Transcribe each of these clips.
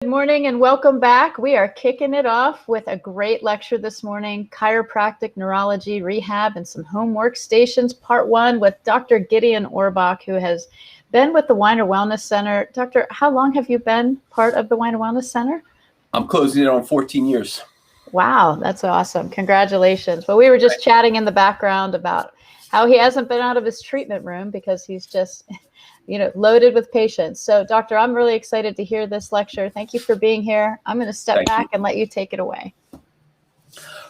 Good morning and welcome back. We are kicking it off with a great lecture this morning, Chiropractic, Neurology, Rehab, and some Home Workstations, Part 1 with Dr. Gideon Orbach, who has been with the Weiner Wellness Center. Doctor, how long have you been part of the Weiner Wellness Center? I'm closing in on 14 years. Wow, that's awesome. Congratulations. Well, we were just chatting in the background about how he hasn't been out of his treatment room because he's just loaded with patients. So, Doctor, I'm really excited to hear this lecture. Thank you for being here. I'm going to step back and let you take it away.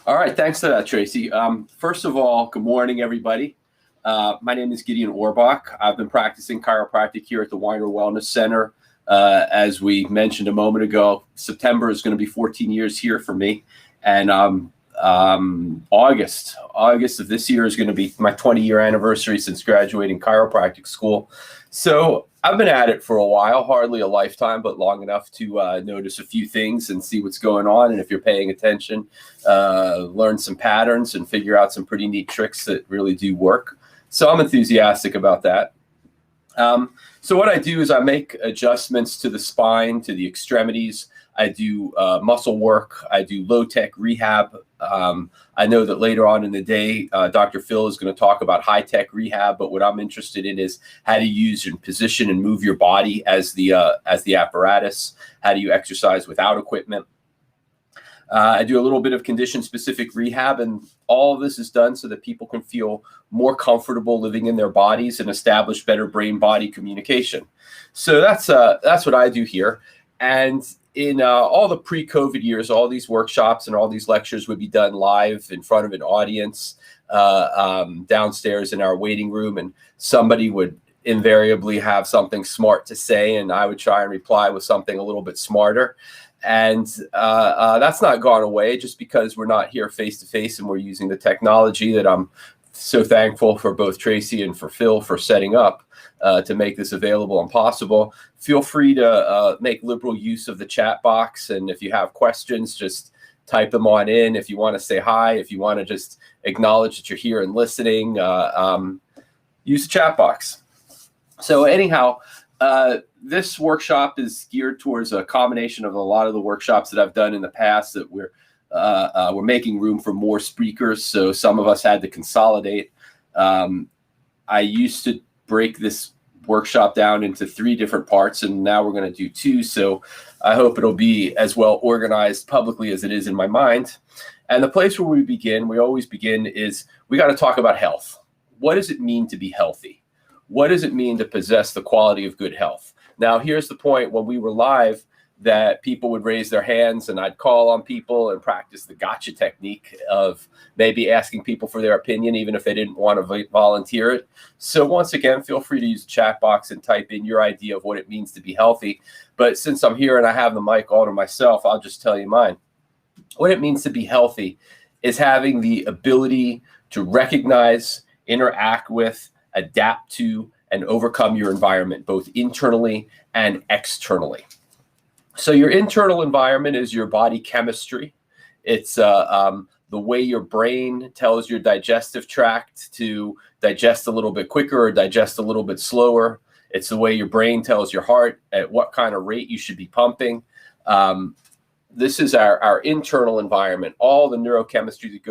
All right. Thanks for that, Tracy. First of all, good morning, everybody. My name is Gideon Orbach. I've been practicing chiropractic here at the Weiner Wellness Center. As we mentioned a moment ago, September is going to be 14 years here for me. And August of this year is going to be my 20-year anniversary since graduating chiropractic school. So I've been at it for a while, hardly a lifetime, but long enough to notice a few things and see what's going on. And if you're paying attention, learn some patterns and figure out some pretty neat tricks that really do work. So I'm enthusiastic about that. So what I do is I make adjustments to the spine, to the extremities. I do muscle work. I do low-tech rehab. I know that later on in the day, Dr. Phil is going to talk about high-tech rehab, but what I'm interested in is how to use and position and move your body as the apparatus. How do you exercise without equipment? I do a little bit of condition-specific rehab, and all of this is done so that people can feel more comfortable living in their bodies and establish better brain-body communication. So that's what I do here. And in all the pre-COVID years, all these workshops and all these lectures would be done live in front of an audience downstairs in our waiting room, and somebody would invariably have something smart to say, and I would try and reply with something a little bit smarter. And that's not gone away just because we're not here face-to-face and we're using the technology that I'm so thankful for both Tracy and for Phil for setting up to make this available and possible. Feel free to make liberal use of the chat box. And if you have questions, just type them on in. If you want to say hi, if you want to just acknowledge that you're here and listening, use the chat box. So anyhow, this workshop is geared towards a combination of a lot of the workshops that I've done in the past that we're making room for more speakers. So some of us had to consolidate. I used to break this workshop down into 3 different parts, and now we're going to do 2. So I hope it'll be as well organized publicly as it is in my mind. And the place where we always begin is we got to talk about health. What does it mean to be healthy? What does it mean to possess the quality of good health? Now, here's the point. When we were live, that people would raise their hands and I'd call on people and practice the gotcha technique of maybe asking people for their opinion, even if they didn't want to volunteer it. So once again, feel free to use the chat box and type in your idea of what it means to be healthy. But since I'm here and I have the mic all to myself, I'll just tell you mine. What it means to be healthy is having the ability to recognize, interact with, adapt to, and overcome your environment, both internally and externally. So your internal environment is your body chemistry. It's the way your brain tells your digestive tract to digest a little bit quicker or digest a little bit slower. It's the way your brain tells your heart at what kind of rate you should be pumping. This is our internal environment, all the neurochemistry that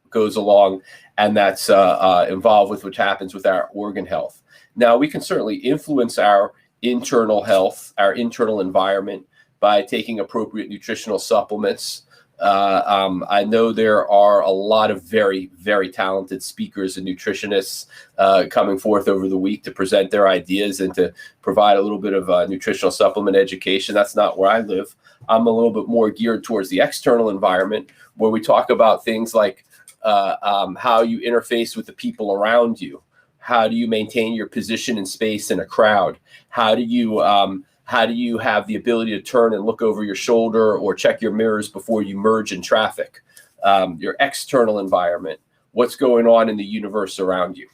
goes along, and that's involved with what happens with our organ health. Now, we can certainly influence our internal health, our internal environment, by taking appropriate nutritional supplements. I know there are a lot of very, very talented speakers and nutritionists coming forth over the week to present their ideas and to provide a little bit of nutritional supplement education. That's not where I live. I'm a little bit more geared towards the external environment, where we talk about things like how you interface with the people around you. How do you maintain your position in space in a crowd? How do you have the ability to turn and look over your shoulder or check your mirrors before you merge in traffic? Your external environment, what's going on in the universe around you.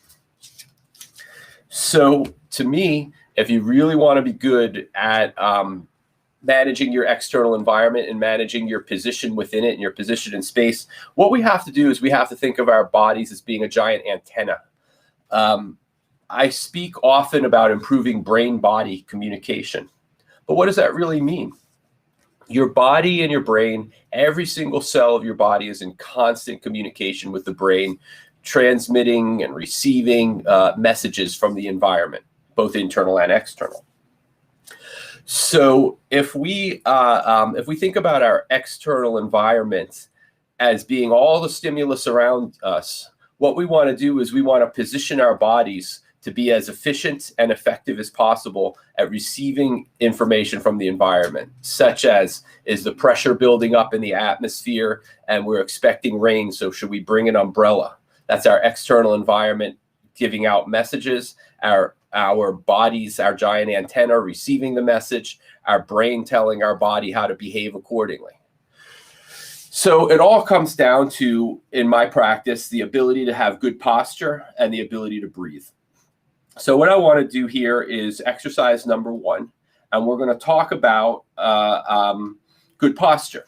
So to me, if you really want to be good at managing your external environment and managing your position within it and your position in space, what we have to do is we have to think of our bodies as being a giant antenna. I speak often about improving brain-body communication. But what does that really mean? Your body and your brain, every single cell of your body is in constant communication with the brain, transmitting and receiving messages from the environment, both internal and external. So if we think about our external environment as being all the stimulus around us, what we want to do is we want to position our bodies to be as efficient and effective as possible at receiving information from the environment, such as, is the pressure building up in the atmosphere and we're expecting rain, so should we bring an umbrella? That's our external environment giving out messages, our bodies, our giant antenna receiving the message, our brain telling our body how to behave accordingly. So it all comes down to, in my practice, the ability to have good posture and the ability to breathe. So what I want to do here is exercise number 1, and we're going to talk about good posture.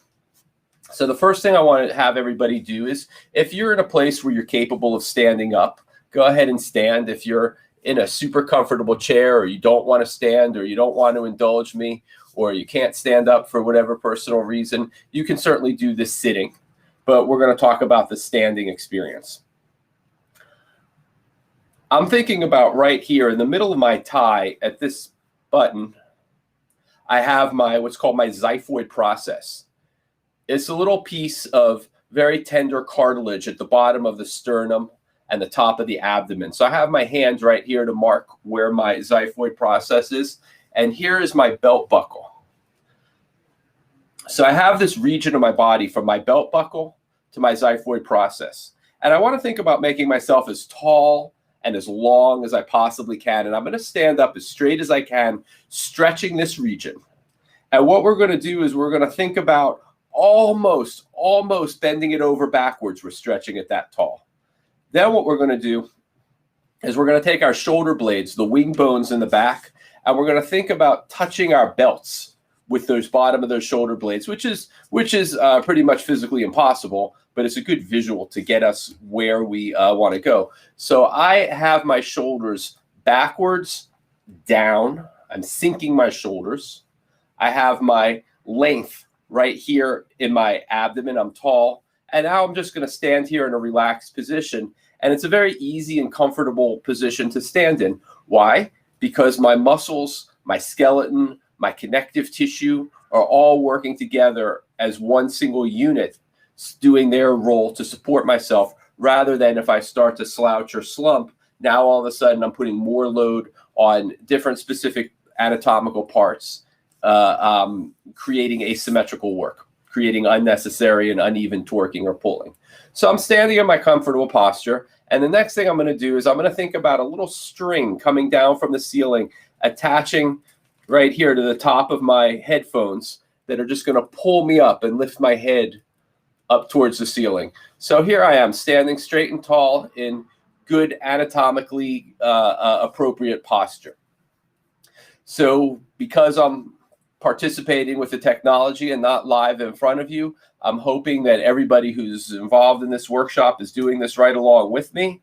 So the first thing I want to have everybody do is, if you're in a place where you're capable of standing up, go ahead and stand. If you're in a super comfortable chair, or you don't want to stand, or you don't want to indulge me, or you can't stand up for whatever personal reason, you can certainly do this sitting, but we're going to talk about the standing experience. I'm thinking about right here in the middle of my tie at this button, I have my what's called my xiphoid process. It's a little piece of very tender cartilage at the bottom of the sternum and the top of the abdomen. So I have my hands right here to mark where my xiphoid process is, and here is my belt buckle. So I have this region of my body from my belt buckle to my xiphoid process. And I want to think about making myself as tall and as long as I possibly can. And I'm going to stand up as straight as I can, stretching this region. And what we're going to do is we're going to think about almost bending it over backwards. We're stretching it that tall. Then what we're going to do is we're going to take our shoulder blades, the wing bones in the back, and we're going to think about touching our belts with those bottom of those shoulder blades, which is pretty much physically impossible, but it's a good visual to get us where we want to go. So I have my shoulders backwards, down. I'm sinking my shoulders. I have my length right here in my abdomen. I'm tall. And now I'm just going to stand here in a relaxed position. And it's a very easy and comfortable position to stand in. Why? Because my muscles, my skeleton, my connective tissue are all working together as one single unit, doing their role to support myself, rather than if I start to slouch or slump, now all of a sudden I'm putting more load on different specific anatomical parts, creating asymmetrical work, creating unnecessary and uneven torquing or pulling. So I'm standing in my comfortable posture. And the next thing I'm going to do is I'm going to think about a little string coming down from the ceiling, attaching right here to the top of my headphones that are just going to pull me up and lift my head up towards the ceiling. So here I am standing straight and tall in good anatomically appropriate posture. So because I'm participating with the technology and not live in front of you, I'm hoping that everybody who's involved in this workshop is doing this right along with me.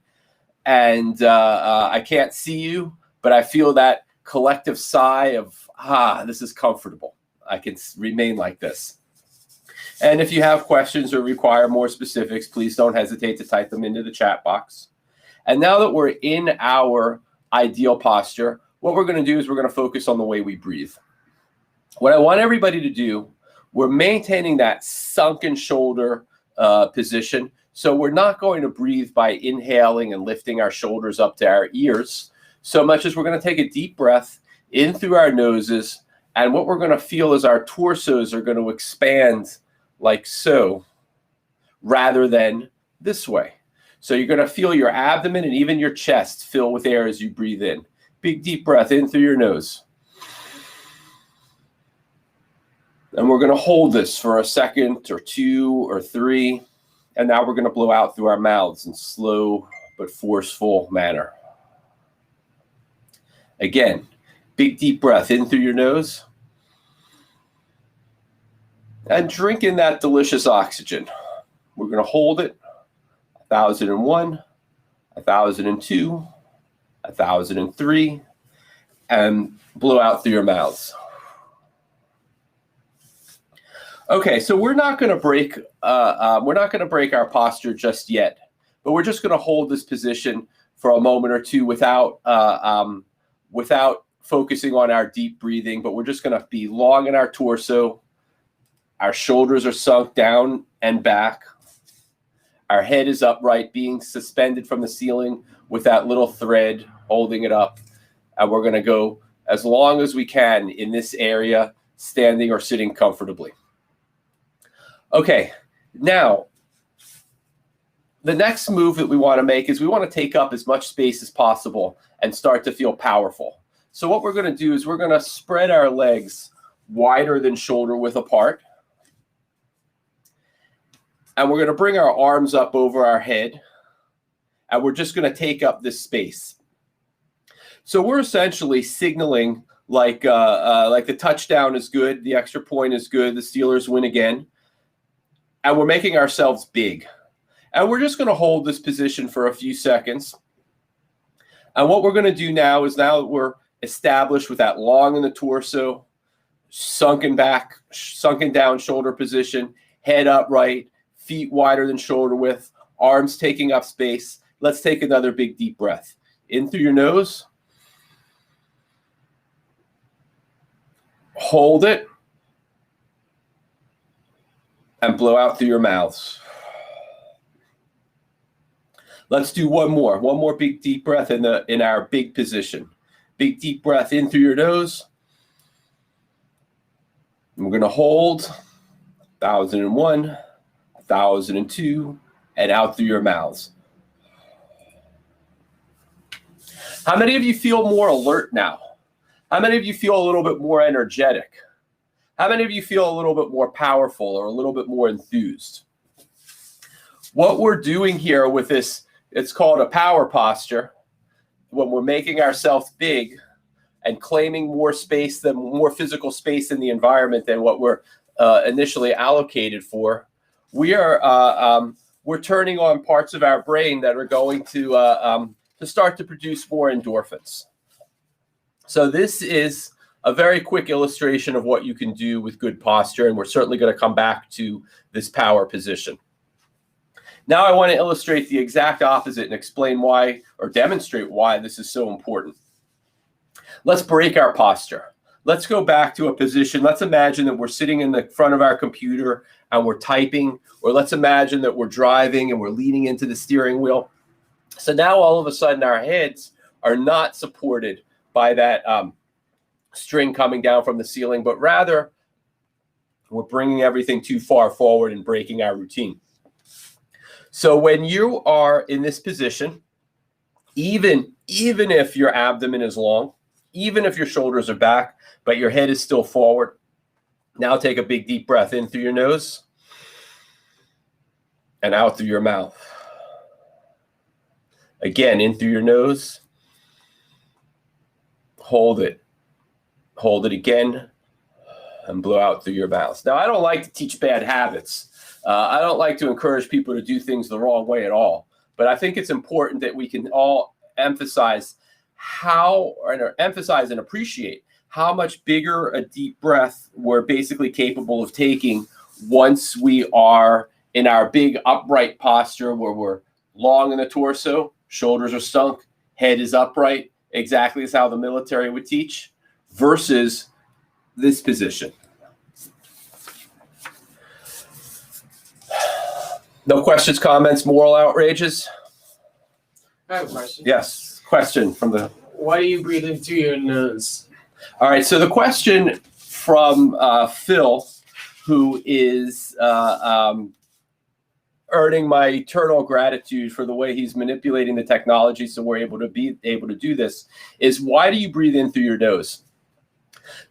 And I can't see you, but I feel that collective sigh of, this is comfortable. I can remain like this. And if you have questions or require more specifics, please don't hesitate to type them into the chat box. And now that we're in our ideal posture, what we're going to do is we're going to focus on the way we breathe. What I want everybody to do, we're maintaining that sunken shoulder position. So we're not going to breathe by inhaling and lifting our shoulders up to our ears, so much as we're going to take a deep breath in through our noses. And what we're going to feel is our torsos are going to expand like so, rather than this way. So you're going to feel your abdomen and even your chest fill with air as you breathe in. Big deep breath in through your nose. And we're going to hold this for a second or two or three. And now we're going to blow out through our mouths in slow but forceful manner. Again, big deep breath in through your nose. And drink in that delicious oxygen. We're going to hold it. 1,001, 1,002, 1,003, and blow out through your mouths. Okay, so we're not going to break our posture just yet, but we're just going to hold this position for a moment or two without focusing on our deep breathing. But we're just going to be long in our torso. Our shoulders are sunk down and back. Our head is upright, being suspended from the ceiling with that little thread holding it up. And we're going to go as long as we can in this area, standing or sitting comfortably. Okay, now, the next move that we want to make is we want to take up as much space as possible and start to feel powerful. So what we're going to do is we're going to spread our legs wider than shoulder width apart. And we're going to bring our arms up over our head. And we're just going to take up this space. So we're essentially signaling like the touchdown is good, the extra point is good, the Steelers win again. And we're making ourselves big. And we're just going to hold this position for a few seconds. And what we're going to do now that we're established with that long in the torso, sunken down shoulder position, head upright, feet wider than shoulder width, arms taking up space. Let's take another big deep breath. In through your nose. Hold it. And blow out through your mouths. Let's do one more big deep breath in our big position. Big deep breath in through your nose. And we're going to hold 1,001, 1,002, and out through your mouths. How many of you feel more alert now? How many of you feel a little bit more energetic? How many of you feel a little bit more powerful or a little bit more enthused? What we're doing here with this, it's called a power posture. When we're making ourselves big and claiming more physical space in the environment than what we're initially allocated for, we're turning on parts of our brain that are going to start to produce more endorphins. So this is a very quick illustration of what you can do with good posture, and we're certainly going to come back to this power position. Now I want to illustrate the exact opposite and explain why, or demonstrate why this is so important. Let's break our posture. Let's go back to a position. Let's imagine that we're sitting in the front of our computer and we're typing, or let's imagine that we're driving and we're leaning into the steering wheel. So now all of a sudden our heads are not supported by that string coming down from the ceiling, but rather we're bringing everything too far forward and breaking our routine. So when you are in this position, even if your abdomen is long, even if your shoulders are back, but your head is still forward, now take a big deep breath in through your nose and out through your mouth. Again, in through your nose. Hold it. Hold it again and blow out through your mouth. Now, I don't like to teach bad habits. I don't like to encourage people to do things the wrong way at all. But I think it's important that we can all emphasize and appreciate how much bigger a deep breath we're basically capable of taking once we are in our big upright posture where we're long in the torso, shoulders are sunk, head is upright, exactly as how the military would teach, versus this position. No questions, comments, moral outrages? I have a question. Yes, question from the... Why do you breathe in through your nose? All right, so the question from Phil, who is earning my eternal gratitude for the way he's manipulating the technology so we're able to do this, is why do you breathe in through your nose?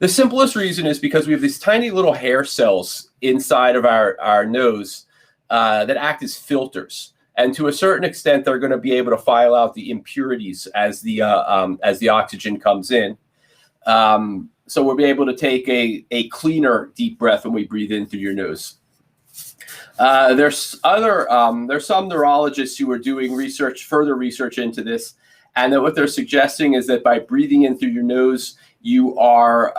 The simplest reason is because we have these tiny little hair cells inside of our nose that act as filters. And to a certain extent, they're going to be able to file out the impurities as the oxygen comes in. So we'll be able to take a cleaner deep breath when we breathe in through your nose. There's some neurologists who are doing further research into this, and that what they're suggesting is that by breathing in through your nose, you are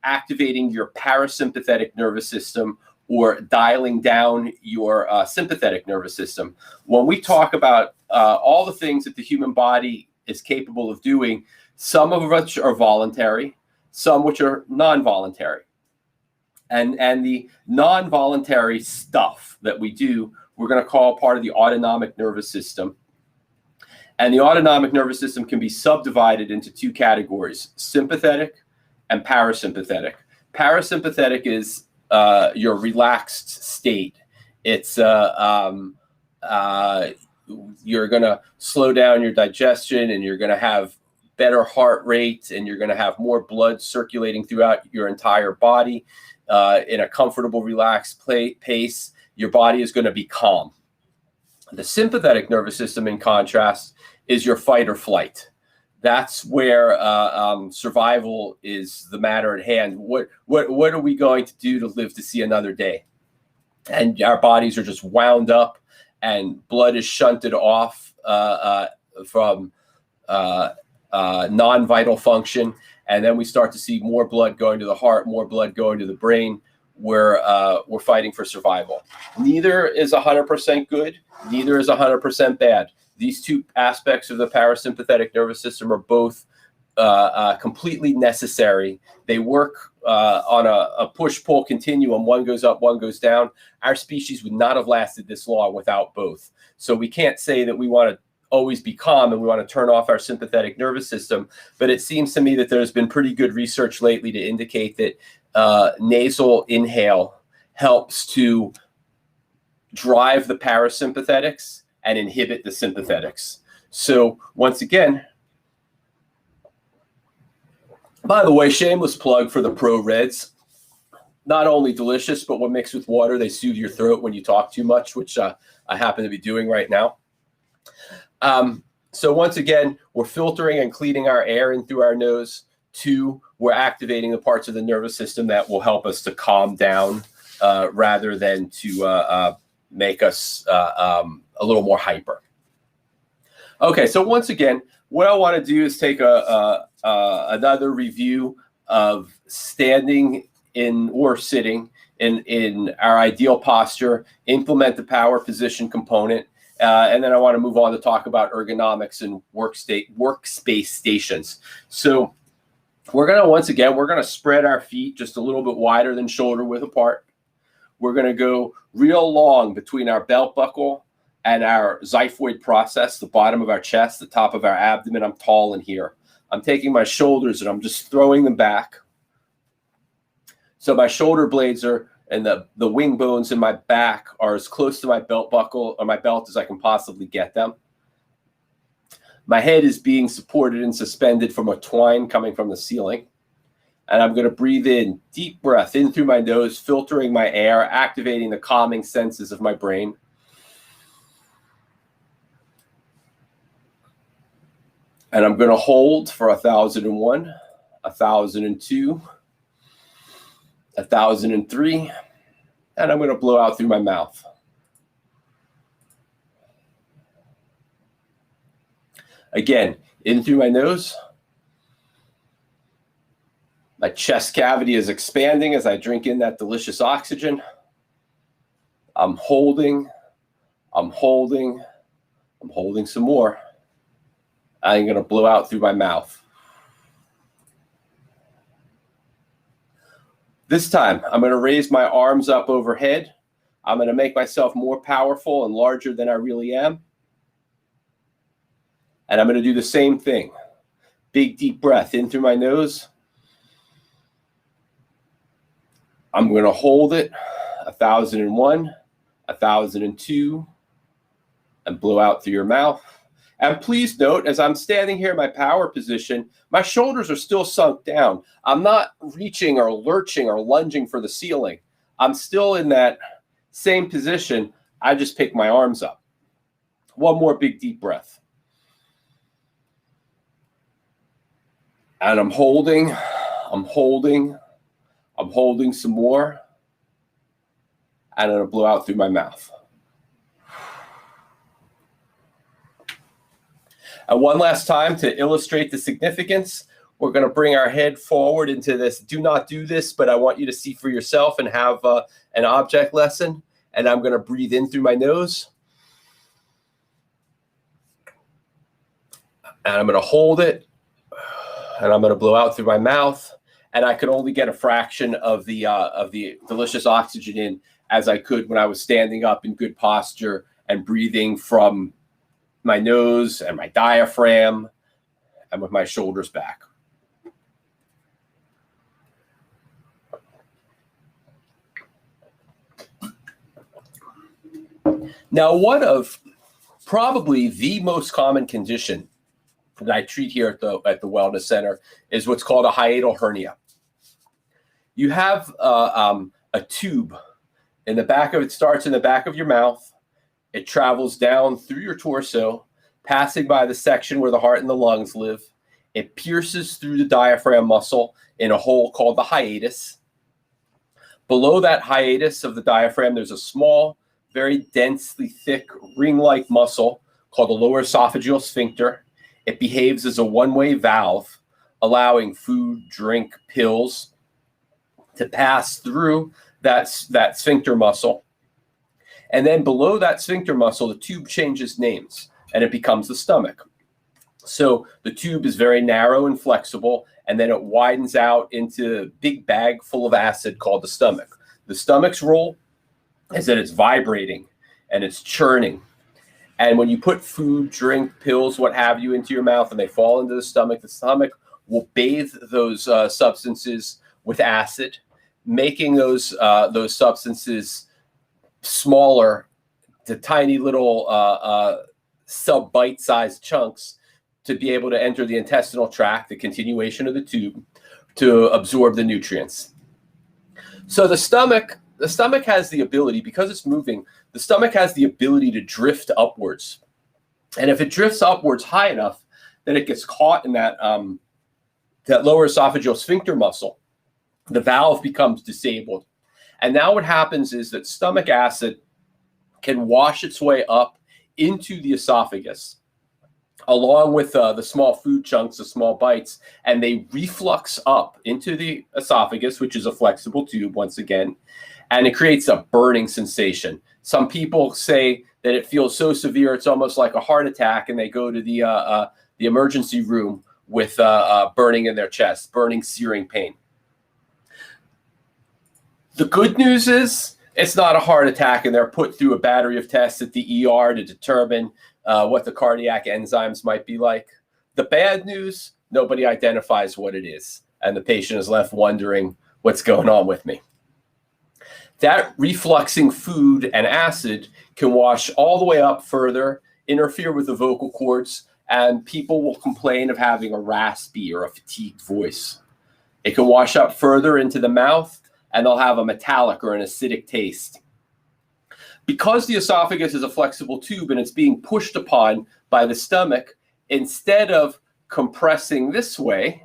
activating your parasympathetic nervous system, or dialing down your sympathetic nervous system. When we talk about all the things that the human body is capable of doing, some of which are voluntary, some which are non-voluntary. And the non-voluntary stuff that we do, we're going to call part of the autonomic nervous system. And the autonomic nervous system can be subdivided into two categories: sympathetic and parasympathetic. Parasympathetic is your relaxed state. It's you're going to slow down your digestion, and you're going to have better heart rate, and you're going to have more blood circulating throughout your entire body in a comfortable, relaxed pace. Your body is going to be calm. The sympathetic nervous system, in contrast, is your fight or flight. That's where survival is the matter at hand. What are we going to do to live to see another day? And our bodies are just wound up, and blood is shunted off from non-vital function. And then we start to see more blood going to the heart, more blood going to the brain. We're fighting for survival. Neither is 100% good. Neither is 100% bad. These two aspects of the parasympathetic nervous system are both completely necessary. They work on a push-pull continuum. One goes up, one goes down. Our species would not have lasted this long without both. So we can't say that we want to always be calm and we want to turn off our sympathetic nervous system. But it seems to me that there's been pretty good research lately to indicate that nasal inhale helps to drive the parasympathetics and inhibit the sympathetics. So once again, by the way, shameless plug for the Pro Reds. Not only delicious, but when mixed with water, they soothe your throat when you talk too much, which I happen to be doing right now. So once again, we're filtering and cleaning our air in through our nose. 2, we're activating the parts of the nervous system that will help us to calm down rather than to make us a little more hyper. Okay, so once again, what I want to do is take another review of standing in or sitting in our ideal posture, implement the power position component, and then I want to move on to talk about ergonomics and workspace stations. So we're going to spread our feet just a little bit wider than shoulder width apart. We're going to go real long between our belt buckle and our xiphoid process, the bottom of our chest, the top of our abdomen. I'm tall in here. I'm taking my shoulders and I'm just throwing them back. So my shoulder blades and the wing bones in my back are as close to my belt buckle or my belt as I can possibly get them. My head is being supported and suspended from a twine coming from the ceiling. And I'm going to breathe in, deep breath in through my nose, filtering my air, activating the calming senses of my brain. And I'm going to hold for 1,001, 1,002, 1,003, and I'm going to blow out through my mouth. Again, in through my nose. My chest cavity is expanding as I drink in that delicious oxygen. I'm holding some more. I'm going to blow out through my mouth. This time, I'm going to raise my arms up overhead. I'm going to make myself more powerful and larger than I really am. And I'm going to do the same thing. Big, deep breath in through my nose. I'm going to hold it, 1,001, 1,002, and blow out through your mouth. And please note, as I'm standing here in my power position, my shoulders are still sunk down. I'm not reaching or lurching or lunging for the ceiling. I'm still in that same position. I just pick my arms up. One more big deep breath. And I'm holding some more. And I'm going to blow out through my mouth. And one last time to illustrate the significance, We're going to bring our head forward into this. Do not do this, but I want you to see for yourself and have an object lesson. And I'm going to breathe in through my nose. And I'm going to hold it. And I'm going to blow out through my mouth. And I could only get a fraction of the delicious oxygen in as I could when I was standing up in good posture and breathing from my nose and my diaphragm and with my shoulders back. Now, one of probably the most common condition that I treat here at the Wellness Center is what's called a hiatal hernia. You have a tube in the back of it, starts in the back of your mouth. It travels down through your torso, passing by the section where the heart and the lungs live. It pierces through the diaphragm muscle in a hole called the hiatus. Below that hiatus of the diaphragm, there's a small, very densely thick ring-like muscle called the lower esophageal sphincter. It behaves as a one-way valve, allowing food, drink, pills to pass through that sphincter muscle. And then below that sphincter muscle, the tube changes names and it becomes the stomach. So the tube is very narrow and flexible, and then it widens out into a big bag full of acid called the stomach. The stomach's role is that it's vibrating and it's churning. And when you put food, drink, pills, what have you into your mouth and they fall into the stomach will bathe those substances with acid, making those substances smaller to tiny little sub-bite-sized chunks to be able to enter the intestinal tract, the continuation of the tube, to absorb the nutrients. So the stomach has the ability, because it's moving, the stomach has the ability to drift upwards. And if it drifts upwards high enough, then it gets caught in that lower esophageal sphincter muscle. The valve becomes disabled. And now what happens is that stomach acid can wash its way up into the esophagus, along with the small food chunks, the small bites, and they reflux up into the esophagus, which is a flexible tube once again, and it creates a burning sensation. Some people say that it feels so severe it's almost like a heart attack, and they go to the emergency room with burning in their chest, burning, searing pain. The good news is it's not a heart attack, and they're put through a battery of tests at the ER to determine what the cardiac enzymes might be like. The bad news, nobody identifies what it is, and the patient is left wondering what's going on with me. That refluxing food and acid can wash all the way up further, interfere with the vocal cords, and people will complain of having a raspy or a fatigued voice. It can wash up further into the mouth, and they'll have a metallic or an acidic taste. Because the esophagus is a flexible tube and it's being pushed upon by the stomach, instead of compressing this way,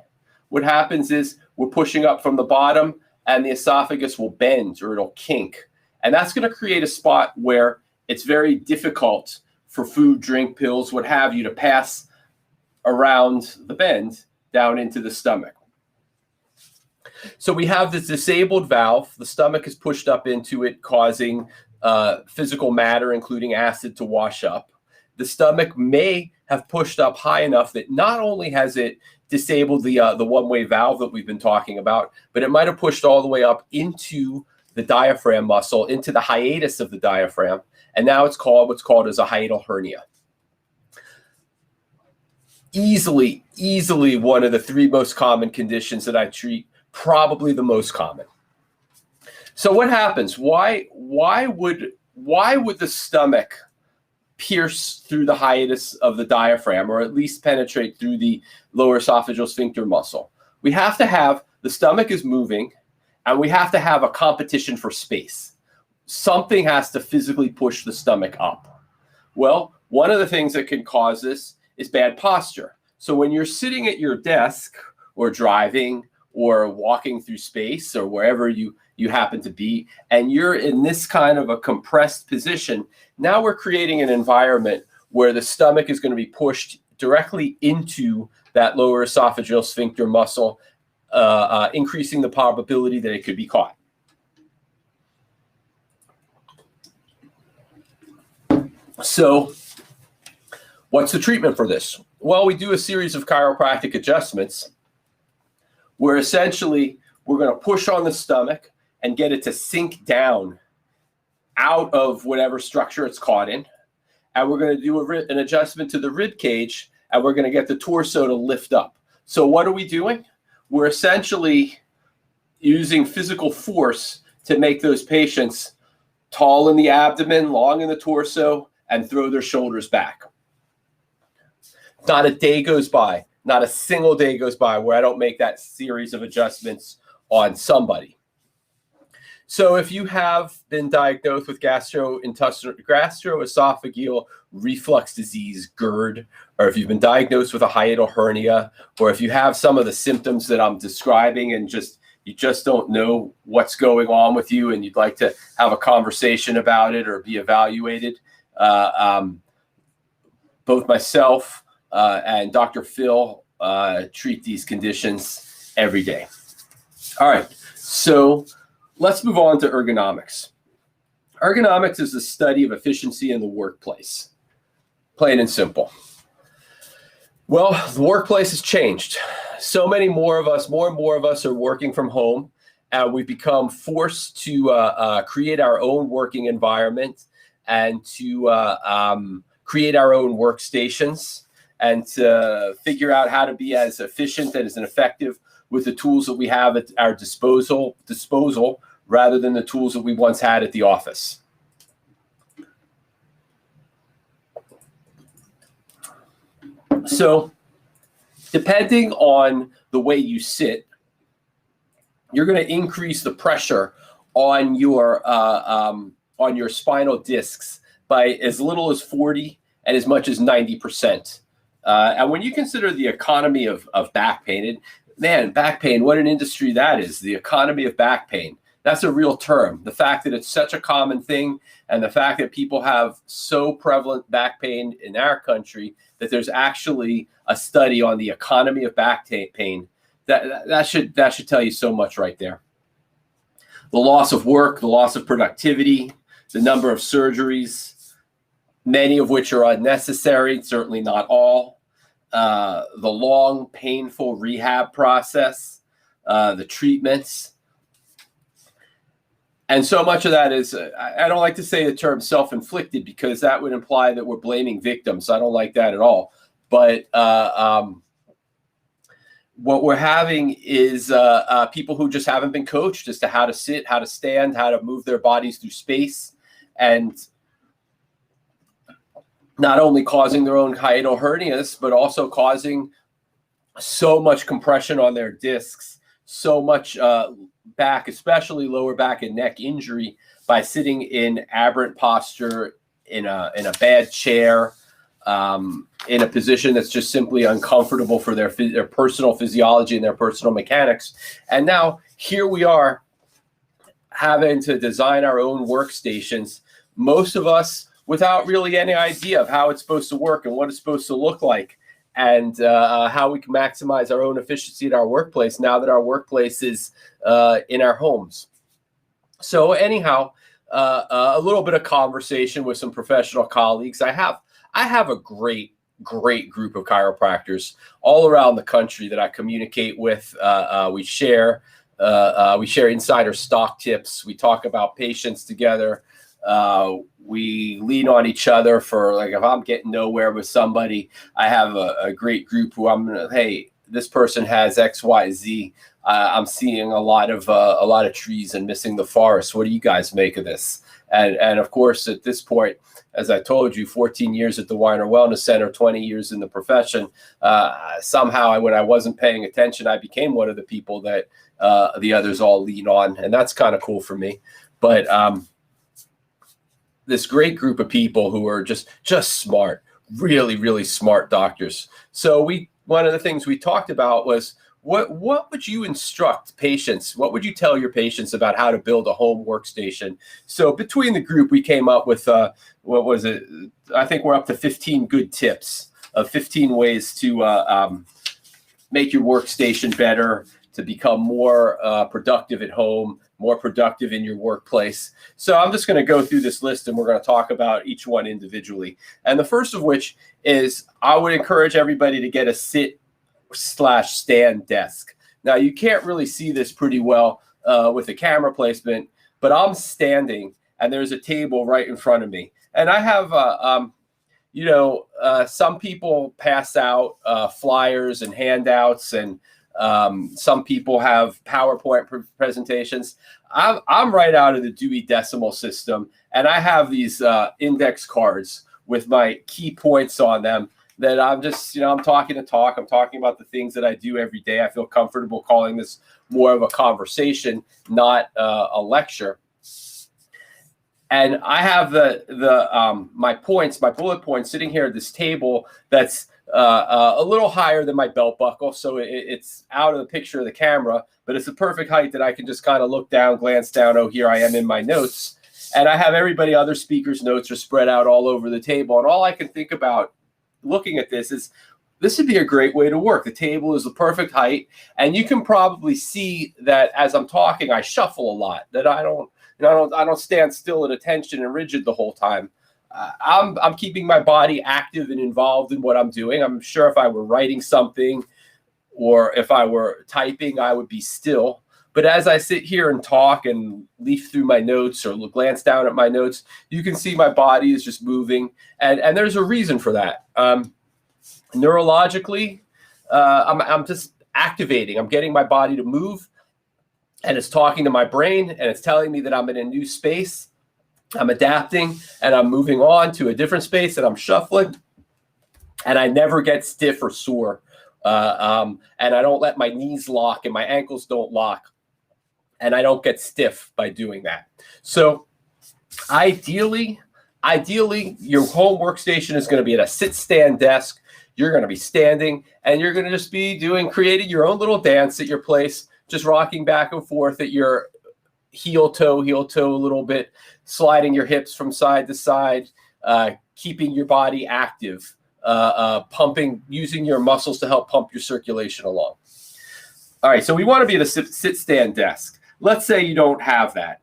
what happens is we're pushing up from the bottom and the esophagus will bend or it'll kink. And that's going to create a spot where it's very difficult for food, drink, pills, what have you, to pass around the bend down into the stomach. So we have this disabled valve. The stomach is pushed up into it, causing physical matter, including acid, to wash up. The stomach may have pushed up high enough that not only has it disabled the one-way valve that we've been talking about, but it might have pushed all the way up into the diaphragm muscle, into the hiatus of the diaphragm, and now it's called what's called as a hiatal hernia. Easily one of the three most common conditions that I treat, probably the most common. So what happens? Why would the stomach pierce through the hiatus of the diaphragm, or at least penetrate through the lower esophageal sphincter muscle? We have to have, the stomach is moving, and we have to have a competition for space. Something has to physically push the stomach up. Well, one of the things that can cause this is bad posture. So when you're sitting at your desk or driving or walking through space or wherever you happen to be, and you're in this kind of a compressed position, now we're creating an environment where the stomach is going to be pushed directly into that lower esophageal sphincter muscle, increasing the probability that it could be caught. So what's the treatment for this? Well, we do a series of chiropractic adjustments where essentially we're going to push on the stomach and get it to sink down out of whatever structure it's caught in. And we're going to do an adjustment to the rib cage, and we're going to get the torso to lift up. So what are we doing? We're essentially using physical force to make those patients tall in the abdomen, long in the torso, and throw their shoulders back. Not a day goes by, not a single day goes by where I don't make that series of adjustments on somebody. So if you have been diagnosed with gastroesophageal reflux disease, GERD, or if you've been diagnosed with a hiatal hernia, or if you have some of the symptoms that I'm describing and you just don't know what's going on with you and you'd like to have a conversation about it or be evaluated, both myself and Dr. Phil treat these conditions every day. All right, so let's move on to ergonomics. Ergonomics is the study of efficiency in the workplace, plain and simple. Well, the workplace has changed. So many more and more of us are working from home, and we've become forced to create our own working environment and to create our own workstations and to figure out how to be as efficient and as effective with the tools that we have at our disposal rather than the tools that we once had at the office. So depending on the way you sit, you're going to increase the pressure on your spinal discs by as little as 40 and as much as 90%. And when you consider the economy of back pain, back pain, what an industry that is, the economy of back pain. That's a real term. The fact that it's such a common thing and the fact that people have so prevalent back pain in our country that there's actually a study on the economy of back pain, that should tell you so much right there. The loss of work, the loss of productivity, the number of surgeries, many of which are unnecessary, certainly not all. The long, painful rehab process, the treatments. And so much of that is, I don't like to say the term self-inflicted because that would imply that we're blaming victims. I don't like that at all. But what we're having is people who just haven't been coached as to how to sit, how to stand, how to move their bodies through space, and not only causing their own hiatal hernias, but also causing so much compression on their discs, so much back, especially lower back and neck injury by sitting in aberrant posture, in a bad chair, in a position that's just simply uncomfortable for their personal physiology and their personal mechanics. And now here we are having to design our own workstations, most of us without really any idea of how it's supposed to work and what it's supposed to look like, and how we can maximize our own efficiency at our workplace now that our workplace is in our homes. So anyhow, a little bit of conversation with some professional colleagues. I have a great group of chiropractors all around the country that I communicate with. We share insider stock tips. We talk about patients together. We lean on each other for, like, if I'm getting nowhere with somebody, I have a great group who hey, this person has X, Y, Z. I'm seeing a lot of trees and missing the forest. What do you guys make of this? And of course, at this point, as I told you, 14 years at the Weiner Wellness Center, 20 years in the profession. Somehow, when I wasn't paying attention, I became one of the people that the others all lean on, and that's kind of cool for me. But this great group of people who are just smart, really, really smart doctors. So one of the things we talked about was, what would you instruct patients? What would you tell your patients about how to build a home workstation? So between the group, we came up with, what was it? I think we're up to 15 good tips of 15 ways to make your workstation better, to become more productive at home, more productive in your workplace. So I'm just going to go through this list and we're going to talk about each one individually. And the first of which is I would encourage everybody to get a sit/stand desk. Now you can't really see this pretty well with the camera placement, but I'm standing and there's a table right in front of me. And I have, some people pass out flyers and handouts, and some people have PowerPoint presentations. I'm right out of the Dewey Decimal System, and I have these index cards with my key points on them that I'm just, I'm talking to talk. I'm talking about the things that I do every day. I feel comfortable calling this more of a conversation, not a lecture. And I have my bullet points sitting here at this table that's a little higher than my belt buckle, so it's out of the picture of the camera, but it's the perfect height that I can just kind of look down, glance down. Oh, here I am in my notes, and I have other speakers' notes are spread out all over the table. And all I can think about looking at this is this would be a great way to work. The table is the perfect height, and you can probably see that as I'm talking, I shuffle a lot. That I don't stand still at attention and rigid the whole time. I'm keeping my body active and involved in what I'm doing. I'm sure if I were writing something or if I were typing, I would be still. But as I sit here and talk and leaf through my notes or glance down at my notes, you can see my body is just moving. And there's a reason for that. Neurologically, I'm just activating. I'm getting my body to move. And it's talking to my brain, and it's telling me that I'm in a new space. I'm adapting, and I'm moving on to a different space, and I'm shuffling. And I never get stiff or sore. And I don't let my knees lock, and my ankles don't lock. And I don't get stiff by doing that. So ideally, your home workstation is going to be at a sit-stand desk. You're going to be standing, and you're going to just be creating your own little dance at your place, just rocking back and forth at your heel toe a little bit, sliding your hips from side to side, keeping your body active, pumping, using your muscles to help pump your circulation along. All right, so we want to be at a sit-stand desk. Let's say you don't have that.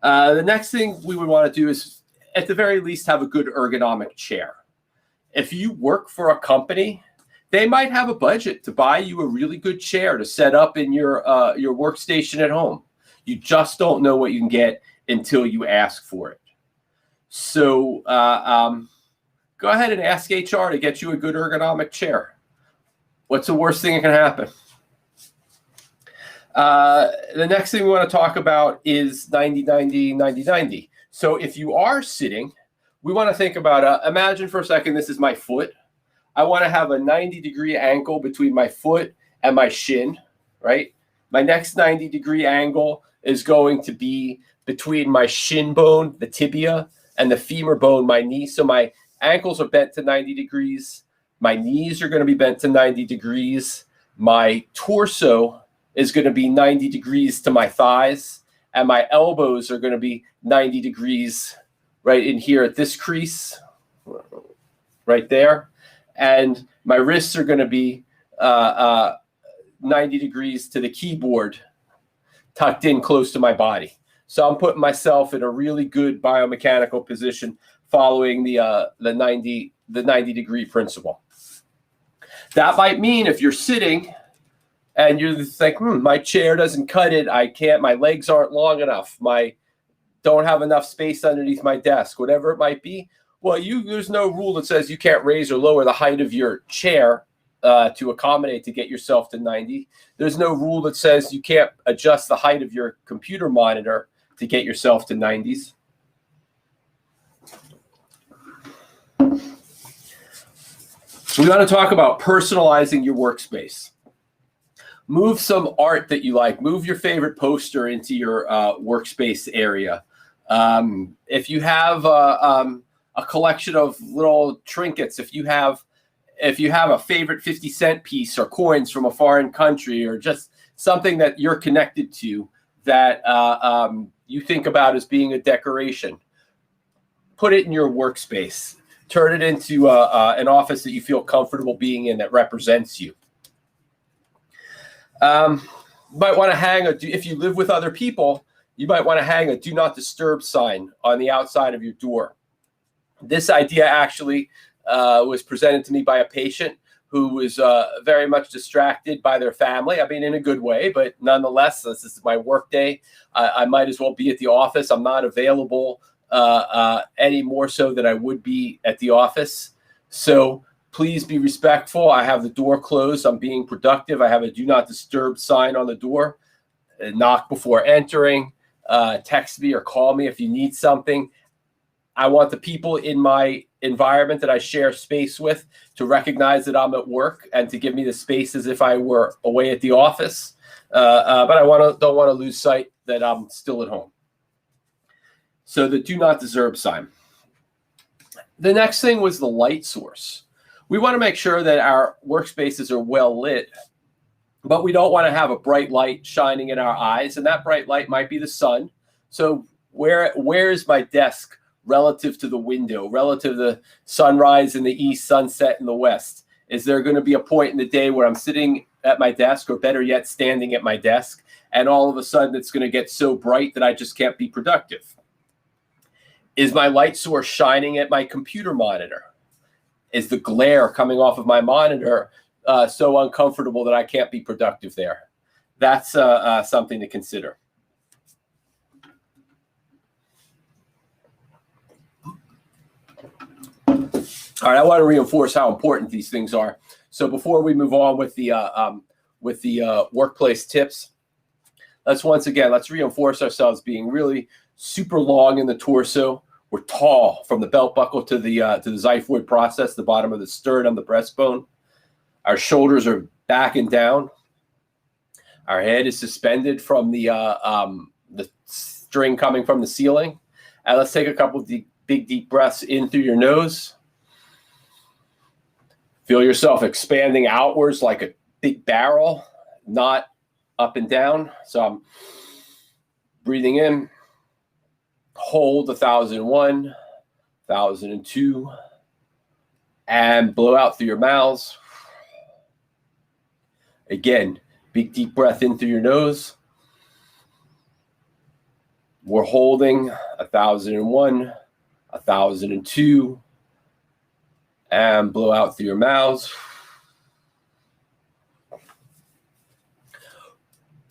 The next thing we would want to do is, at the very least, have a good ergonomic chair. If you work for a company, they might have a budget to buy you a really good chair to set up in your workstation at home. You just don't know what you can get until you ask for it. So go ahead and ask HR to get you a good ergonomic chair. What's the worst thing that can happen? The next thing we want to talk about is 90-90-90-90. So if you are sitting, we want to think about, imagine for a second, this is my foot. I want to have a 90-degree angle between my foot and my shin, right? My next 90-degree angle is going to be between my shin bone, the tibia, and the femur bone, my knee. So my ankles are bent to 90 degrees. My knees are going to be bent to 90 degrees. My torso is going to be 90 degrees to my thighs. And my elbows are going to be 90 degrees right in here at this crease, right there. And my wrists are going to be 90 degrees to the keyboard, tucked in close to my body. So I'm putting myself in a really good biomechanical position, following the 90 degree principle. That might mean if you're sitting and you're just like, my chair doesn't cut it. I can't. My legs aren't long enough. Don't have enough space underneath my desk. Whatever it might be. Well, there's no rule that says you can't raise or lower the height of your chair to accommodate to get yourself to 90. There's no rule that says you can't adjust the height of your computer monitor to get yourself to 90s. We want to talk about personalizing your workspace. Move some art that you like. Move your favorite poster into your workspace area. If you have a collection of little trinkets, if you have a favorite 50-cent piece or coins from a foreign country, or just something that you're connected to that you think about as being a decoration, put it in your workspace. Turn it into an office that you feel comfortable being in, that represents you. Might want to hang if you live with other people, you might want to hang a do not disturb sign on the outside of your door. This idea actually was presented to me by a patient who was very much distracted by their family. I mean, in a good way, but nonetheless, this is my work day. I might as well be at the office. I'm not available any more so than I would be at the office. So please be respectful. I have the door closed. I'm being productive. I have a do not disturb sign on the door. Knock before entering. Text me or call me if you need something. I want the people in my environment that I share space with to recognize that I'm at work and to give me the space as if I were away at the office. But I don't want to lose sight that I'm still at home. So the do not disturb sign. The next thing was the light source. We want to make sure that our workspaces are well lit, but we don't want to have a bright light shining in our eyes, and that bright light might be the sun. So where is my desk relative to the window, relative to the sunrise in the east, sunset in the west? Is there going to be a point in the day where I'm sitting at my desk, or better yet, standing at my desk, and all of a sudden it's going to get so bright that I just can't be productive? Is my light source shining at my computer monitor? Is the glare coming off of my monitor so uncomfortable that I can't be productive there? That's something to consider. All right, I want to reinforce how important these things are. So before we move on with the workplace tips, let's reinforce ourselves being really super long in the torso. We're tall from the belt buckle to the xiphoid process, the bottom of the sternum, the breastbone. Our shoulders are back and down. Our head is suspended from the string coming from the ceiling. And let's take a couple of big deep breaths in through your nose. Feel yourself expanding outwards like a big barrel, not up and down. So I'm breathing in. Hold 1,001, 1,002, and blow out through your mouths. Again, big deep breath in through your nose. We're holding 1,001, 1,002, and blow out through your mouths.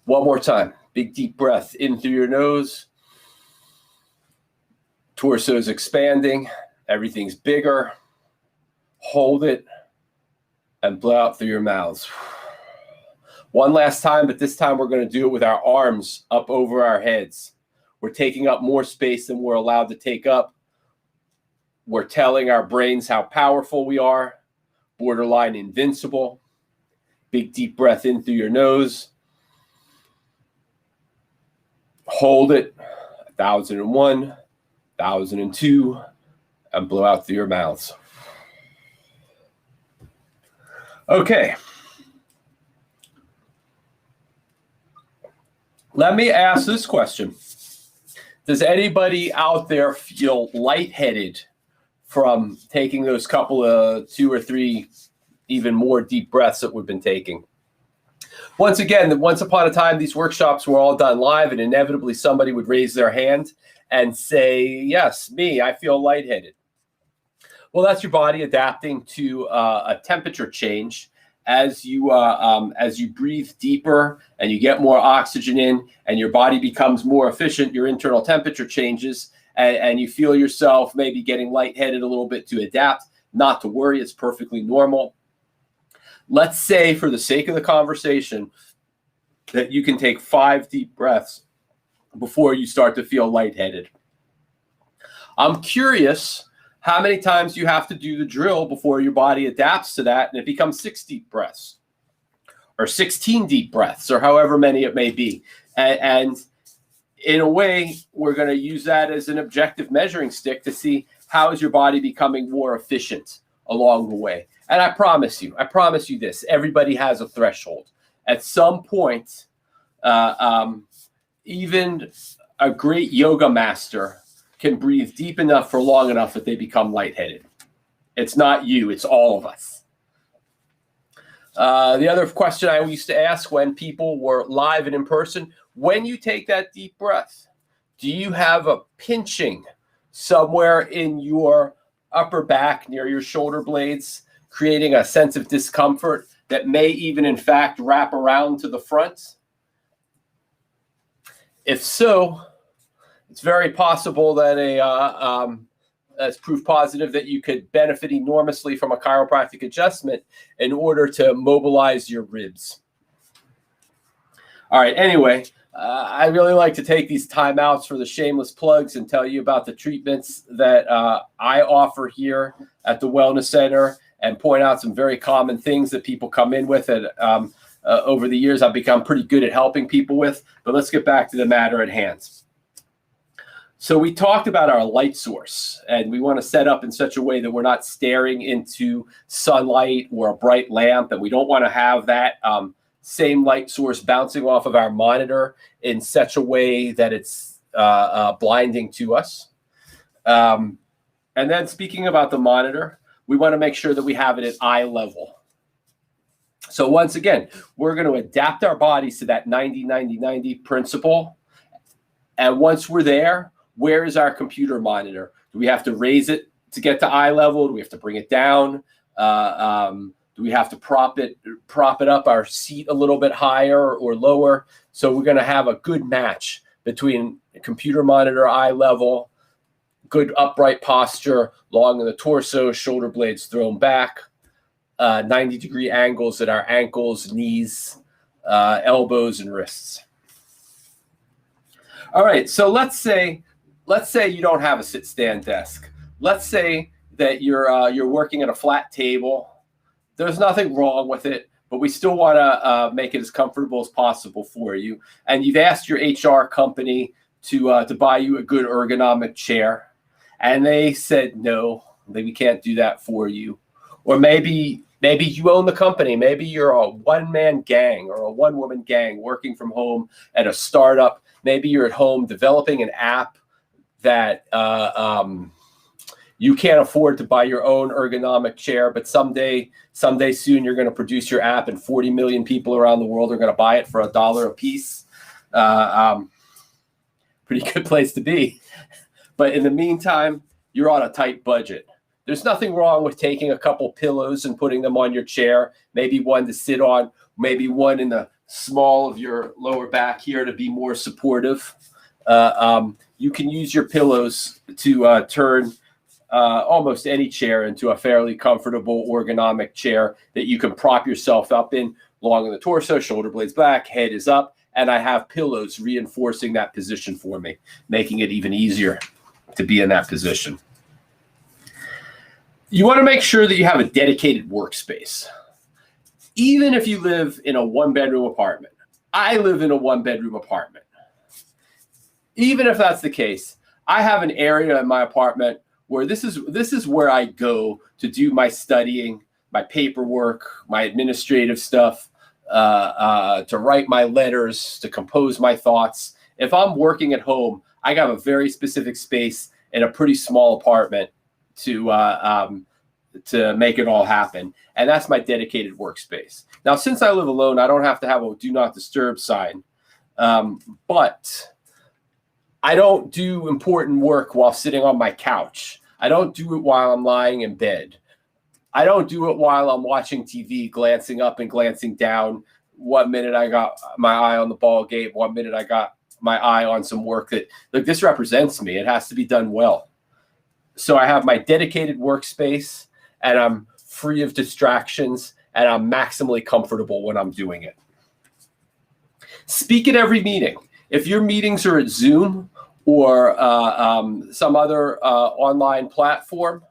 One more time. Big deep breath in through your nose. Torso is expanding. Everything's bigger. Hold it and blow out through your mouths. One last time, but this time we're going to do it with our arms up over our heads. We're taking up more space than we're allowed to take up. We're telling our brains how powerful we are, borderline invincible. Big deep breath in through your nose. Hold it, 1,001, 1,002, and blow out through your mouths. Okay. Let me ask this question. Does anybody out there feel lightheaded from taking those couple of 2 or 3, even more deep breaths that we've been taking? Once again, once upon a time, these workshops were all done live, and inevitably somebody would raise their hand and say, yes, me, I feel lightheaded. Well, that's your body adapting to a temperature change. As you breathe deeper and you get more oxygen in and your body becomes more efficient, your internal temperature changes, and you feel yourself maybe getting lightheaded a little bit to adapt. Not to worry, it's perfectly normal. Let's say, for the sake of the conversation, that you can take 5 deep breaths before you start to feel lightheaded. I'm curious how many times you have to do the drill before your body adapts to that and it becomes 6 deep breaths or 16 deep breaths or however many it may be. And in a way, we're going to use that as an objective measuring stick to see how is your body becoming more efficient along the way. And I promise you this, everybody has a threshold. At some point, even a great yoga master can breathe deep enough for long enough that they become lightheaded. It's not you, it's all of us. The other question I used to ask when people were live and in person, when you take that deep breath, do you have a pinching somewhere in your upper back near your shoulder blades, creating a sense of discomfort that may even, in fact, wrap around to the front? If so, it's very possible that it's proof positive that you could benefit enormously from a chiropractic adjustment in order to mobilize your ribs. All right, anyway, I really like to take these timeouts for the shameless plugs and tell you about the treatments that I offer here at the Wellness Center and point out some very common things that people come in with. And over the years, I've become pretty good at helping people with. But let's get back to the matter at hand. So we talked about our light source, and we want to set up in such a way that we're not staring into sunlight or a bright lamp, and we don't want to have that same light source bouncing off of our monitor in such a way that it's blinding to us. And then speaking about the monitor, we want to make sure that we have it at eye level. So once again, we're going to adapt our bodies to that 90-90-90 principle. And once we're there, where is our computer monitor? Do we have to raise it to get to eye level? Do we have to bring it down? Do we have to prop it up our seat a little bit higher or lower? So we're going to have a good match between computer monitor, eye level, good upright posture, long in the torso, shoulder blades thrown back, 90-degree angles at our ankles, knees, elbows, and wrists. All right, so let's say you don't have a sit-stand desk. Let's say that you're working at a flat table. There's nothing wrong with it, but we still want to make it as comfortable as possible for you. And you've asked your HR company to buy you a good ergonomic chair, and they said no, we can't do that for you. Or maybe you own the company. Maybe you're a one-man gang or a one-woman gang working from home at a startup. Maybe you're at home developing an app that you can't afford to buy your own ergonomic chair, but someday soon you're going to produce your app and 40 million people around the world are going to buy it for $1 a piece. Pretty good place to be. But in the meantime, you're on a tight budget. There's nothing wrong with taking a couple pillows and putting them on your chair, maybe one to sit on, maybe one in the small of your lower back here to be more supportive. You can use your pillows to turn almost any chair into a fairly comfortable ergonomic chair that you can prop yourself up in, long in the torso, shoulder blades back, head is up, and I have pillows reinforcing that position for me, making it even easier to be in that position. You want to make sure that you have a dedicated workspace. Even if you live in a one-bedroom apartment, I live in a one-bedroom apartment. Even if that's the case, I have an area in my apartment where this is where I go to do my studying, my paperwork, my administrative stuff, to write my letters, to compose my thoughts. If I'm working at home, I got a very specific space in a pretty small apartment to make it all happen. And that's my dedicated workspace. Now, since I live alone, I don't have to have a do not disturb sign. But I don't do important work while sitting on my couch. I don't do it while I'm lying in bed. I don't do it while I'm watching TV, glancing up and glancing down. 1 minute I got my eye on the ball game. 1 minute I got my eye on some work that, look, this represents me. It has to be done well. So I have my dedicated workspace, and I'm free of distractions, and I'm maximally comfortable when I'm doing it. Speak at every meeting. If your meetings are at Zoom or some other online platform,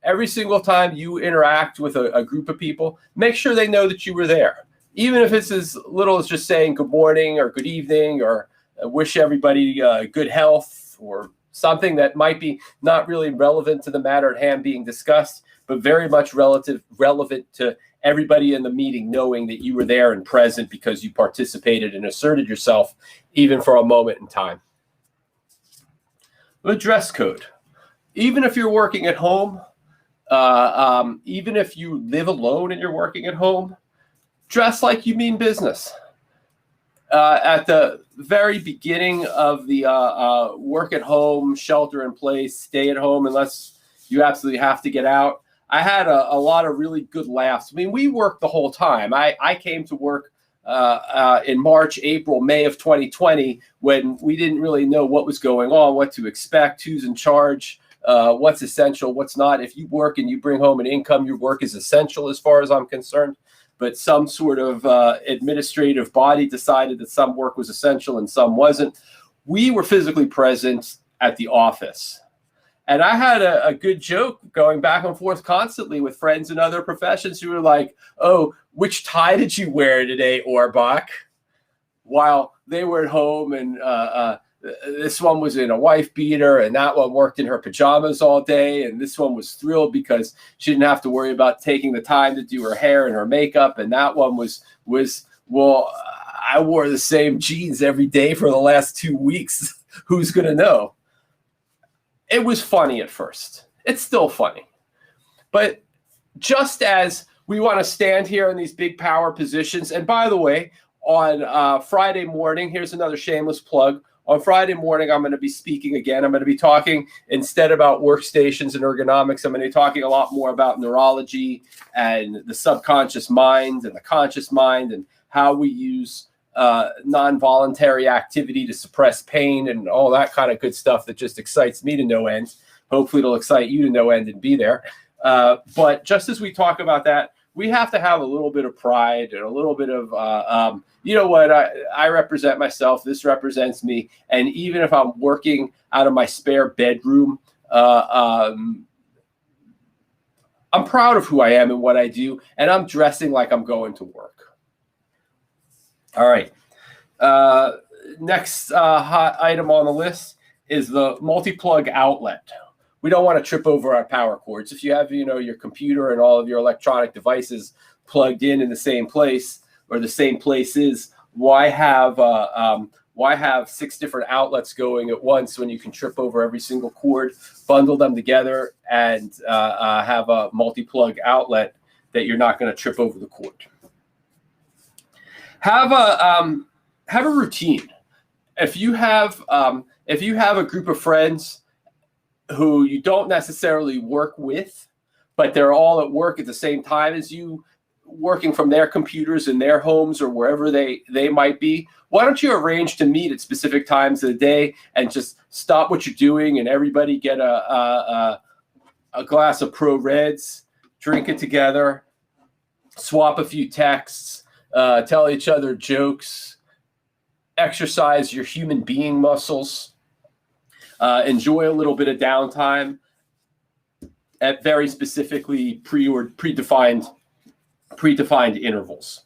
every single time you interact with a group of people, make sure they know that you were there. Even if it's as little as just saying good morning or good evening or wish everybody good health or something that might be not really relevant to the matter at hand being discussed, but very much relevant to everybody in the meeting knowing that you were there and present because you participated and asserted yourself even for a moment in time. The dress code. Even if you're working at home, even if you live alone and you're working at home, dress like you mean business. At the very beginning of the work at home, shelter in place, stay at home unless you absolutely have to get out, I had a lot of really good laughs. I mean, we worked the whole time. I came to work in March, April, May of 2020 when we didn't really know what was going on, what to expect, who's in charge, what's essential, what's not. If you work and you bring home an income, your work is essential as far as I'm concerned. But some sort of administrative body decided that some work was essential and some wasn't. We were physically present at the office. And I had a good joke going back and forth constantly with friends in other professions who were like, oh, which tie did you wear today, Orbach? While they were at home and this one was in a wife beater and that one worked in her pajamas all day. And this one was thrilled because she didn't have to worry about taking the time to do her hair and her makeup. And that one was well, I wore the same jeans every day for the last 2 weeks. Who's going to know? It was funny at first. It's still funny. But just as we want to stand here in these big power positions, and by the way, on Friday morning, here's another shameless plug. On Friday morning, I'm going to be speaking again. I'm going to be talking instead about workstations and ergonomics. I'm going to be talking a lot more about neurology and the subconscious mind and the conscious mind and how we use non-voluntary activity to suppress pain and all that kind of good stuff that just excites me to no end. Hopefully it'll excite you to no end and be there. But just as we talk about that, we have to have a little bit of pride and a little bit of, you know what, I represent myself. This represents me. And even if I'm working out of my spare bedroom, I'm proud of who I am and what I do. And I'm dressing like I'm going to work. All right. Next hot item on the list is the multi-plug outlet. We don't want to trip over our power cords. If you have, your computer and all of your electronic devices plugged in the same place or the same places, why have 6 different outlets going at once when you can trip over every single cord, bundle them together, and have a multi-plug outlet that you're not going to trip over the cord. Have a routine. If you have a group of friends who you don't necessarily work with, but they're all at work at the same time as you, working from their computers in their homes or wherever they might be, why don't you arrange to meet at specific times of the day and just stop what you're doing and everybody get a glass of Pro Reds, drink it together, swap a few texts, tell each other jokes, exercise your human being muscles, enjoy a little bit of downtime at very specifically predefined intervals.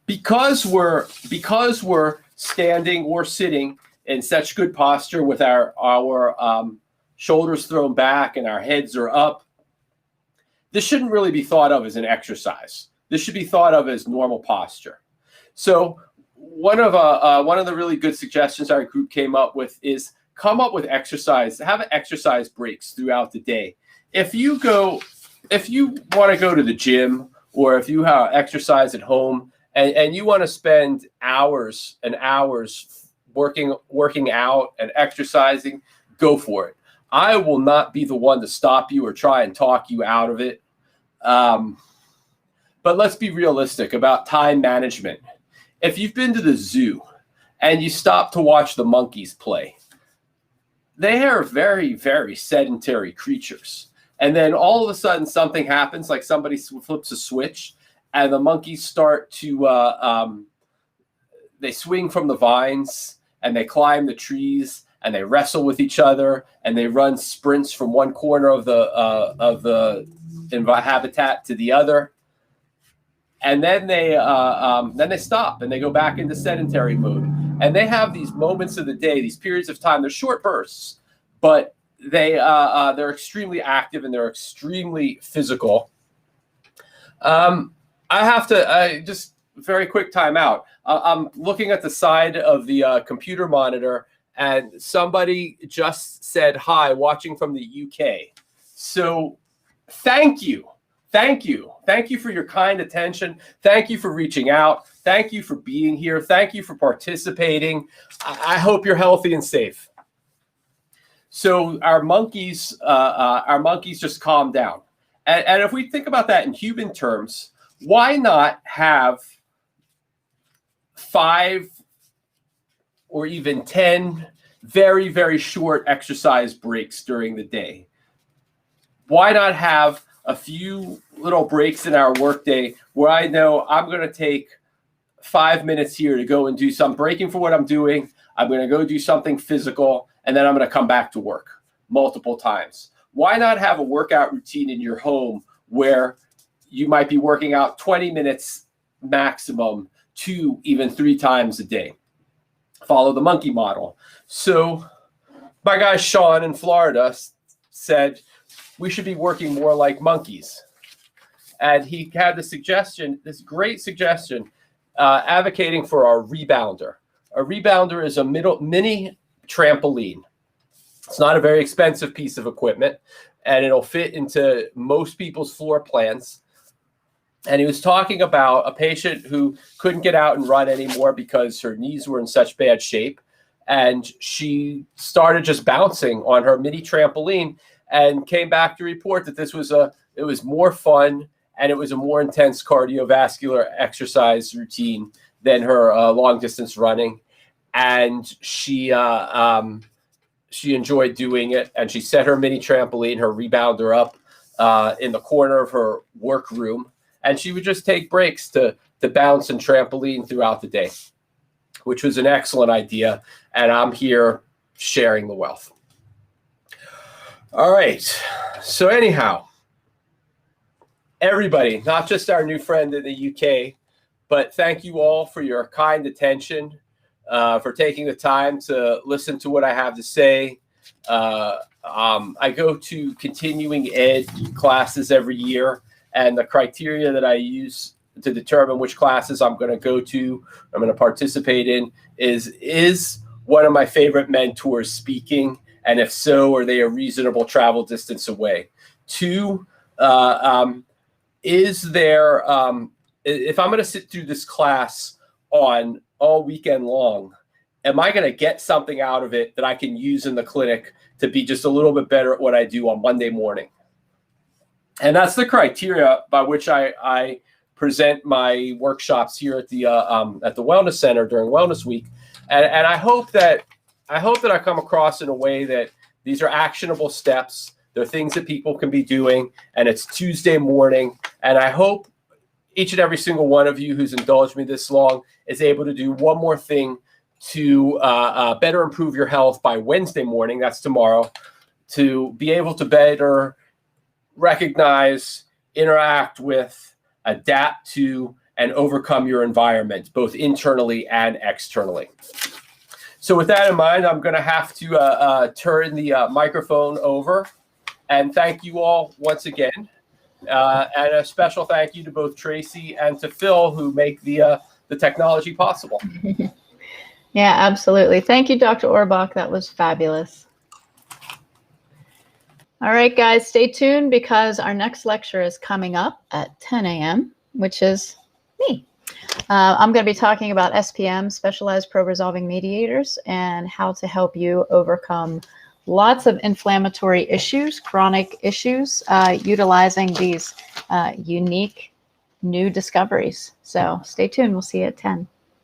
Because we're standing or sitting in such good posture with our shoulders thrown back and our heads are up, this shouldn't really be thought of as an exercise. This should be thought of as normal posture. So one of the really good suggestions our group came up with is come up with exercise, have exercise breaks throughout the day. If you want to go to the gym or if you have exercise at home and you want to spend hours and hours working out and exercising, go for it. I will not be the one to stop you or try and talk you out of it. But let's be realistic about time management. If you've been to the zoo and you stop to watch the monkeys play, they are very, very sedentary creatures. And then all of a sudden something happens, like somebody flips a switch and the monkeys start to, they swing from the vines and they climb the trees and they wrestle with each other and they run sprints from one corner of the habitat to the other. And then they stop and they go back into sedentary mode. And they have these moments of the day, these periods of time. They're short bursts, but they're extremely active and they're extremely physical. I just very quick time out. I'm looking at the side of the computer monitor, and somebody just said hi, watching from the UK. So thank you thank you. Thank you for your kind attention. Thank you for reaching out. Thank you for being here. Thank you for participating. I hope you're healthy and safe. So our monkeys just calmed down. And if we think about that in human terms, why not have 5 or even 10 very, very short exercise breaks during the day? Why not have a few little breaks in our workday where I know I'm going to take 5 minutes here to go and do some breaking for what I'm doing. I'm going to go do something physical, and then I'm going to come back to work multiple times. Why not have a workout routine in your home where you might be working out 20 minutes maximum, 2, even 3 times a day? Follow the monkey model. So my guy Sean in Florida said we should be working more like monkeys. And he had the suggestion, this great suggestion, advocating for our rebounder. A rebounder is a mini trampoline. It's not a very expensive piece of equipment, and it'll fit into most people's floor plans. And he was talking about a patient who couldn't get out and run anymore because her knees were in such bad shape. And she started just bouncing on her mini trampoline and came back to report that it was more fun and it was a more intense cardiovascular exercise routine than her long distance running. And she enjoyed doing it. And she set her mini trampoline, her rebounder up in the corner of her workroom. And she would just take breaks to bounce and trampoline throughout the day, which was an excellent idea. And I'm here sharing the wealth. All right. So anyhow, everybody, not just our new friend in the UK, but thank you all for your kind attention, for taking the time to listen to what I have to say. I go to continuing ed classes every year, and the criteria that I use to determine which classes I'm going to go to, I'm going to participate in, is one of my favorite mentors speaking? And if so, are they a reasonable travel distance away? 2, is there, if I'm going to sit through this class on all weekend long, am I going to get something out of it that I can use in the clinic to be just a little bit better at what I do on Monday morning? And that's the criteria by which I present my workshops here at the Wellness Center during Wellness Week. And I hope that I come across in a way that these are actionable steps. They're things that people can be doing, and it's Tuesday morning. And I hope each and every single one of you who's indulged me this long is able to do one more thing to better improve your health by Wednesday morning, that's tomorrow, to be able to better recognize, interact with, adapt to, and overcome your environment, both internally and externally. So with that in mind, I'm going to have to turn the microphone over and thank you all once again. And a special thank you to both Tracy and to Phil, who make the technology possible. Yeah, absolutely. Thank you, Dr. Orbach. That was fabulous. All right, guys, stay tuned because our next lecture is coming up at 10 a.m., which is me. I'm going to be talking about SPM, Specialized Pro-Resolving Mediators, and how to help you overcome lots of inflammatory issues, chronic issues, utilizing these unique new discoveries. So stay tuned. We'll see you at 10.